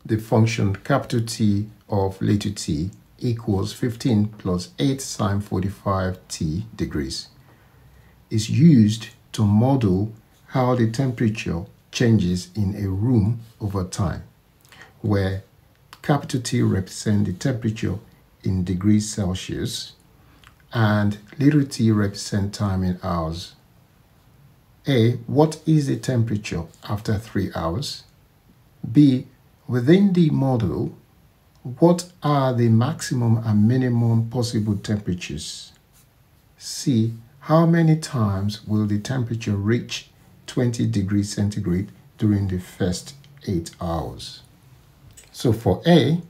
the function capital T of little t equals 15 plus 8 sine 45t degrees is used to model how the temperature changes in a room over time, where capital T represents the temperature in degrees Celsius and little t represents time in hours. A, what is the temperature after 3 hours? B, within the model, what are the maximum and minimum possible temperatures? C, how many times will the temperature reach 20 degrees centigrade during the first 8 hours? So for A,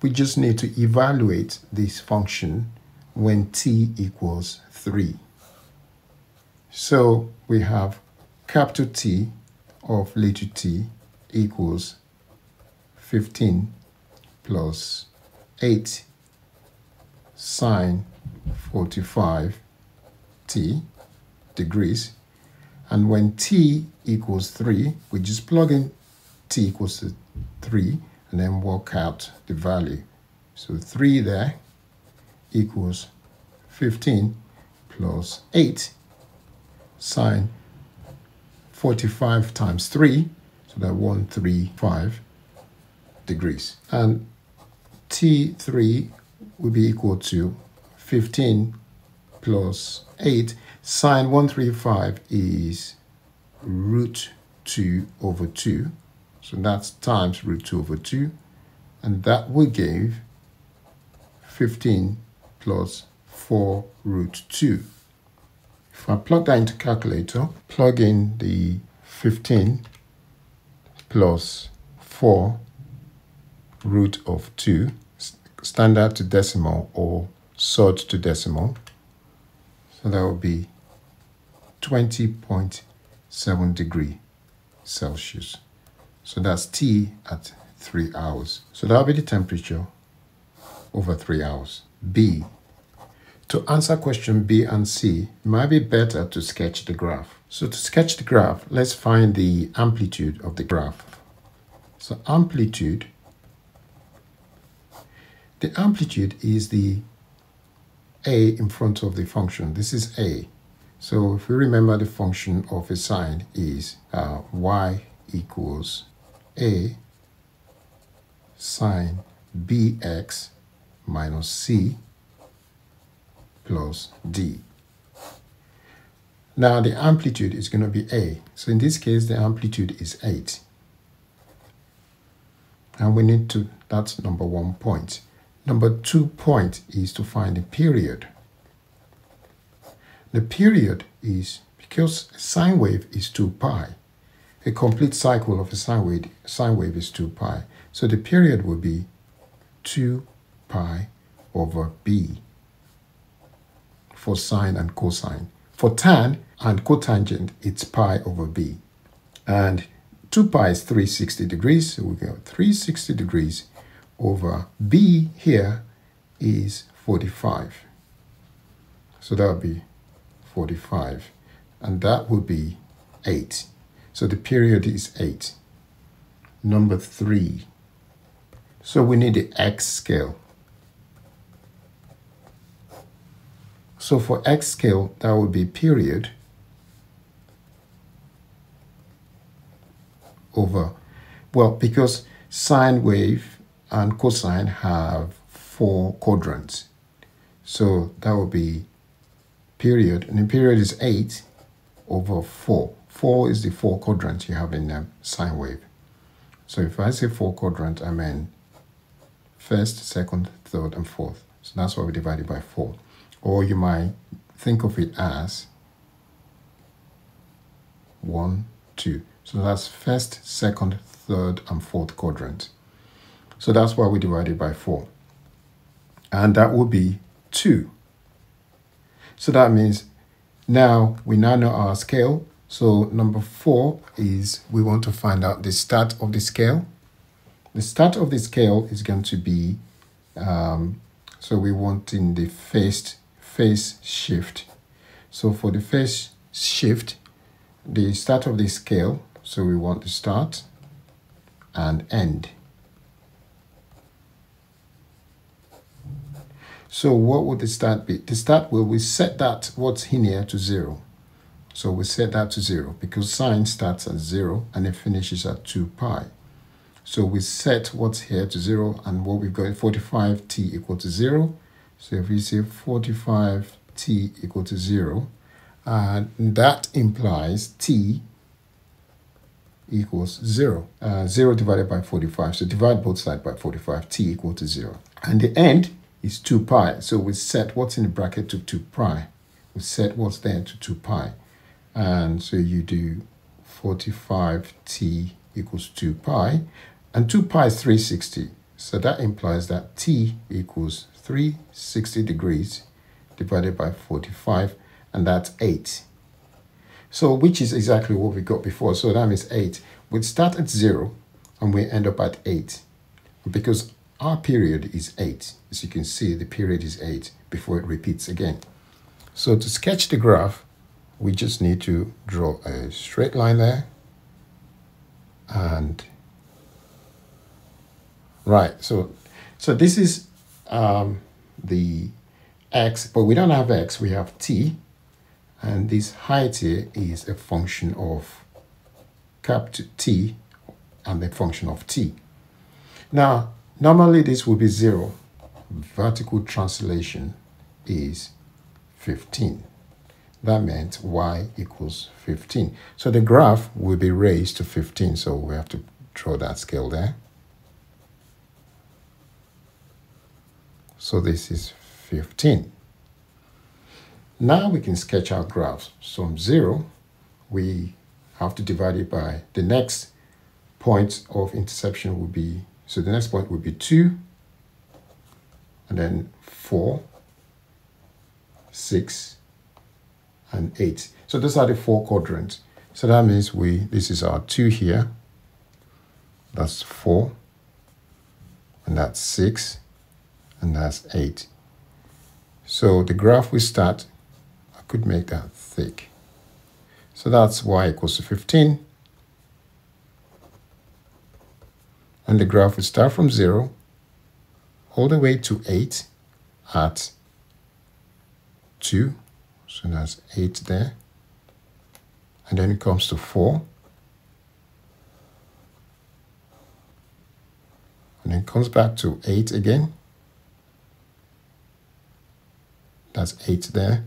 we just need to evaluate this function when t equals 3. So we have capital T of little t equals 15 plus 8 sine 45 t degrees. And when t equals 3, we just plug in t equals to 3 and then work out the value. So 3 there equals 15 plus 8 sine 45 times 3, so that 135 degrees. And T3 will be equal to 15 plus 8. Sine 135 is root 2 over 2. So that's times root 2 over 2. And that will give 15 plus 4 root 2. If I plug that into calculator, plug in the 15 plus 4 root of 2, standard to decimal or surd to decimal. So that will be 20.7 degrees Celsius. So that's T at 3 hours. So that will be the temperature over 3 hours. B. To answer question B and C, it might be better to sketch the graph. So to sketch the graph, let's find the amplitude of the graph. So amplitude, the amplitude is the A in front of the function. This is A. So if we remember, the function of a sine is y equals A sine bx minus c plus d. Now the amplitude is going to be A. So in this case, the amplitude is 8. And we need to, that's number 1 point. Number 2 point is to find the period. The period is, because a sine wave is 2 pi, a complete cycle of a sine wave is 2 pi. So the period will be 2 pi over b for sine and cosine. For tan and cotangent, it's pi over b. And 2 pi is 360 degrees, so we go 360 degrees over b here is 45. So that would be 45, and that would be 8. So the period is 8. Number 3. So we need the x scale. So for x scale, that would be period over, well, because sine wave and cosine have 4 quadrants. So that would be period, and the period is 8 over 4. 4 is the 4 quadrants you have in sine wave. So if I say 4 quadrants, I mean first, second, third, and fourth. So that's why we divide it by 4. Or you might think of it as 1, 2. So that's first, second, third, and fourth quadrant. So that's why we divide it by 4. And that would be 2. So that means now we now know our scale. So number 4 is we want to find out the start of the scale. The start of the scale is going to be, so we want in the phase shift. So for the phase shift, the start of the scale, so we want the start and end. So what would the start be? The start will, we set that what's in here to 0. So we set that to 0 because sine starts at 0 and it finishes at 2 pi. So we set what's here to 0, and what we've got 45t equal to 0. So if we say 45t equal to 0, and that implies t equals 0. 0 divided by 45. So divide both sides by 45, t equal to 0. And the end is 2 pi. So we set what's in the bracket to 2 pi. We set what's there to 2 pi. And so you do 45t equals 2 pi. And 2 pi is 360. So that implies that t equals 360 degrees divided by 45. And that's 8. So which is exactly what we got before. So that means 8. We'd start at 0 and we end up at 8. Because our period is 8. As you can see, the period is 8 before it repeats again. So to sketch the graph, we just need to draw a straight line there. And right, so this is the x, but we don't have x, we have t. And this height here is a function of capital T and the function of t. Now, normally this would be 0. Vertical translation is 15. That meant y equals 15. So the graph will be raised to 15. So we have to draw that scale there. So this is 15. Now we can sketch our graphs. So from 0, we have to divide it by the next point of intersection will be, so the next point will be 2, and then 4, 6, and 8. So those are the 4 quadrants. So that means this is our 2 here, that's 4, and that's 6, and that's 8. So the graph we start, I could make that thick. So that's y equals to 15. And the graph will start from 0 all the way to 8 at 2. So that's 8 there. And then it comes to 4. And then comes back to 8 again. That's 8 there.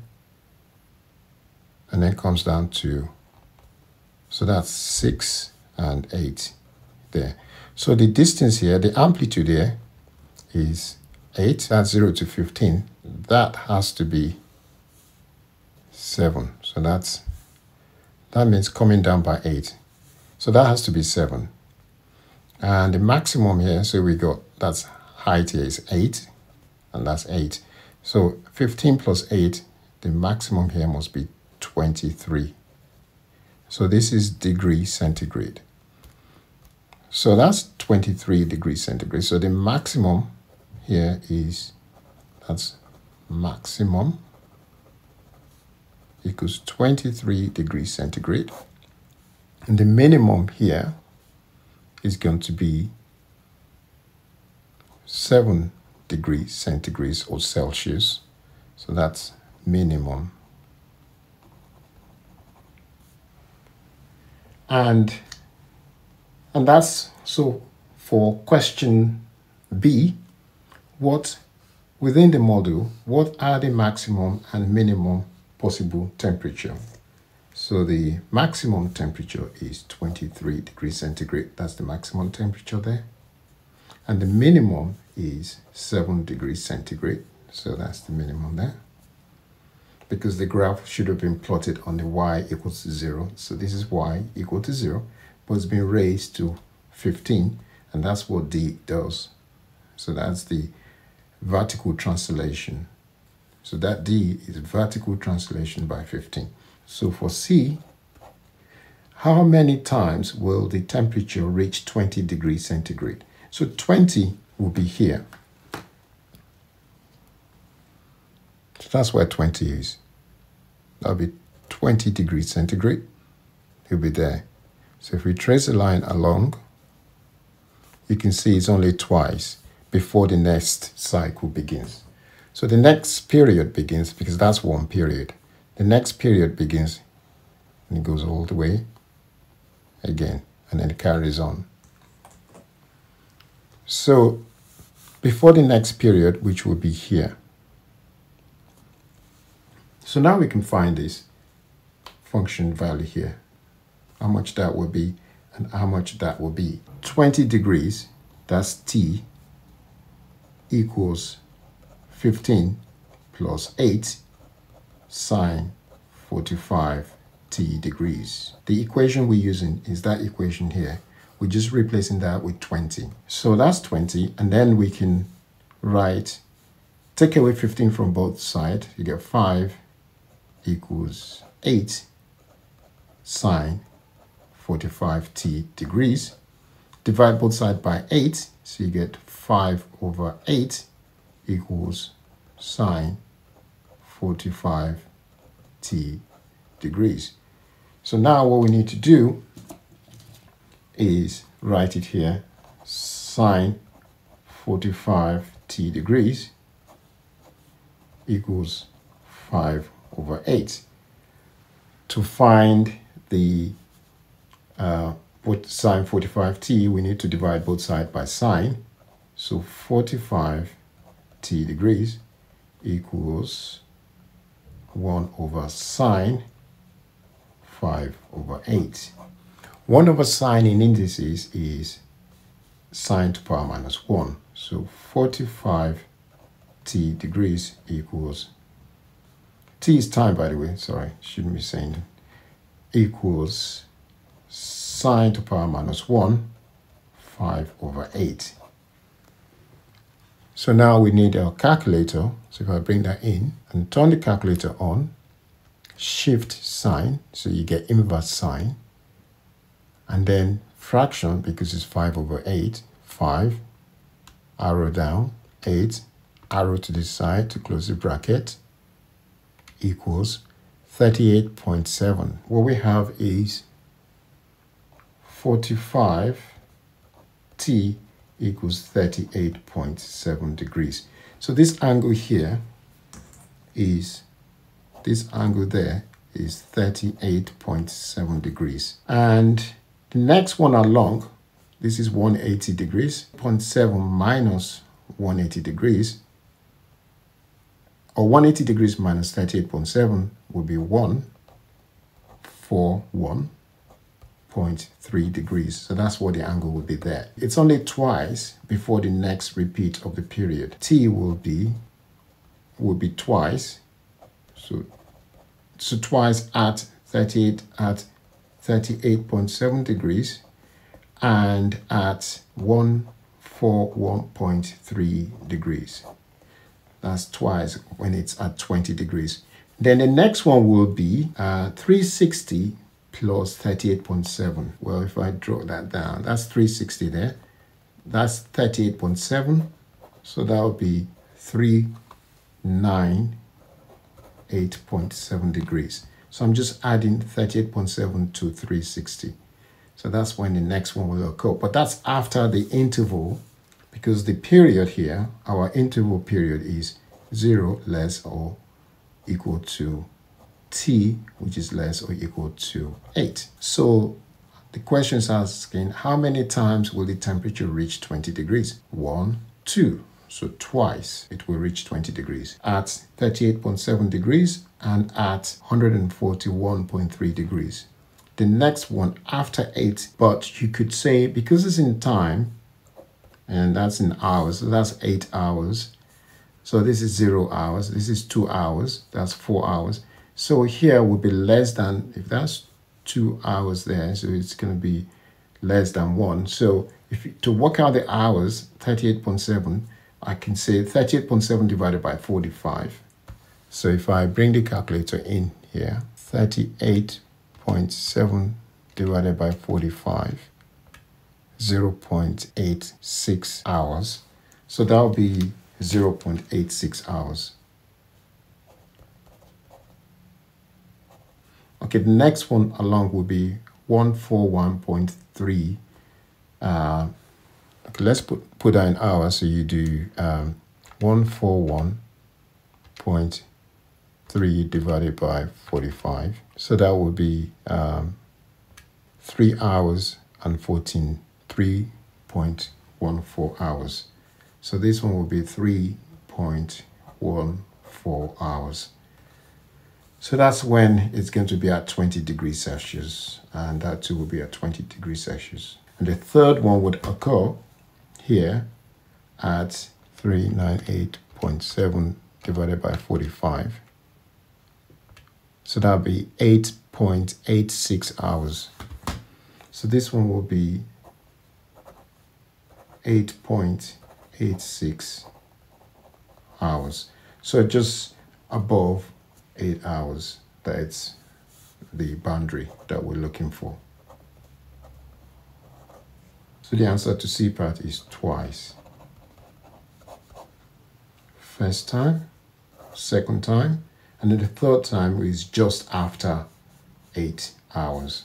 And then comes down to, so that's 6 and 8 there. So the distance here, the amplitude here is 8. That's 0 to 15. That has to be 7. So that means coming down by 8. So that has to be 7. And the maximum here, so we got, that's height here is 8. And that's 8. So 15 plus 8, the maximum here must be 23. So this is degrees centigrade. So that's 23 degrees centigrade. So the maximum here is, that's maximum equals 23 degrees centigrade. And the minimum here is going to be 7 degrees centigrade or Celsius. So that's minimum. And that's, so for question B, what within the model, what are the maximum and minimum possible temperature? So the maximum temperature is 23 degrees centigrade. That's the maximum temperature there. And the minimum is 7 degrees centigrade. So that's the minimum there. Because the graph should have been plotted on the y equals to 0. So this is y equal to 0, but it's been raised to 15, and that's what D does. So that's the vertical translation. So that D is vertical translation by 15. So for C, how many times will the temperature reach 20 degrees centigrade? So 20 will be here. So that's where 20 is. That'll be 20 degrees centigrade. It'll be there. So if we trace a line along, you can see it's only twice before the next cycle begins. So the next period begins, because that's one period. The next period begins and it goes all the way again, and then it carries on. So before the next period, which will be here. So now we can find this function value here, how much that will be and how much that will be. 20 degrees, that's t, equals 15 plus 8 sine 45 t degrees. The equation we're using is that equation here. We're just replacing that with 20. So that's 20, and then we can write, take away 15 from both sides, you get 5 equals 8 sine 45t degrees. Divide both sides by 8, so you get 5 over 8 equals sine 45t degrees. So now what we need to do is write it here, sine 45t degrees equals 5 over 8. To find the sine 45t, we need to divide both sides by sine. So 45t degrees equals 1 over sine 5 over 8. 1 over sine in indices is sine to the power minus 1. So 45t degrees equals, t is time by the way, sorry, shouldn't be saying that, equals sine to the power minus 1, 5 over 8. So now we need our calculator. So if I bring that in and turn the calculator on, shift sine, so you get inverse sine, and then fraction, because it's 5 over 8, 5, arrow down, 8, arrow to the side to close the bracket, equals 38.7. What we have is 45t equals 38.7 degrees. So this angle here is, this angle there is 38.7 degrees. And the next one along, this is 180 degrees. 0.7 minus 180 degrees, or 180 degrees minus 38.7 will be 141.3 degrees. So that's what the angle will be there. It's only twice before the next repeat of the period. T will be twice. So twice at 38.7 degrees and at 141.3 degrees. That's twice when it's at 20 degrees. Then the next one will be 360 plus 38.7. Well, if I draw that down, that's 360 there. That's 38.7. So that would be 398.7 degrees. So I'm just adding 38.7 to 360. So that's when the next one will occur. But that's after the interval, because the period here, our interval period is 0 less or equal to t, which is less or equal to 8. So the question is asking, how many times will the temperature reach 20 degrees? 1, 2. So twice it will reach 20 degrees at 38.7 degrees and at 141.3 degrees. The next one after 8, but you could say, because it's in time, and that's in hours, so that's 8 hours. So this is 0 hours, this is 2 hours, that's 4 hours. So here will be less than, if that's 2 hours there, so it's going to be less than 1. So to work out the hours, 38.7, I can say 38.7 divided by 45. So if I bring the calculator in here, 38.7 divided by 45, 0.86 hours. So that will be 0.86 hours. Okay, the next one along will be 141.3 Okay, let's put that in hours. So you do 141.3 divided by 45. So that would be 3 hours and 3.14 hours. So this one will be 3.14 hours. So that's when it's going to be at 20 degrees Celsius, and that too will be at 20 degrees Celsius. And the third one would occur here at 398.7 divided by 45. So that would be 8.86 hours. So this one will be 8.86 hours. So just above 8 hours, that's the boundary that we're looking for. So the answer to C part is twice. First time, second time, and then the third time is just after 8 hours.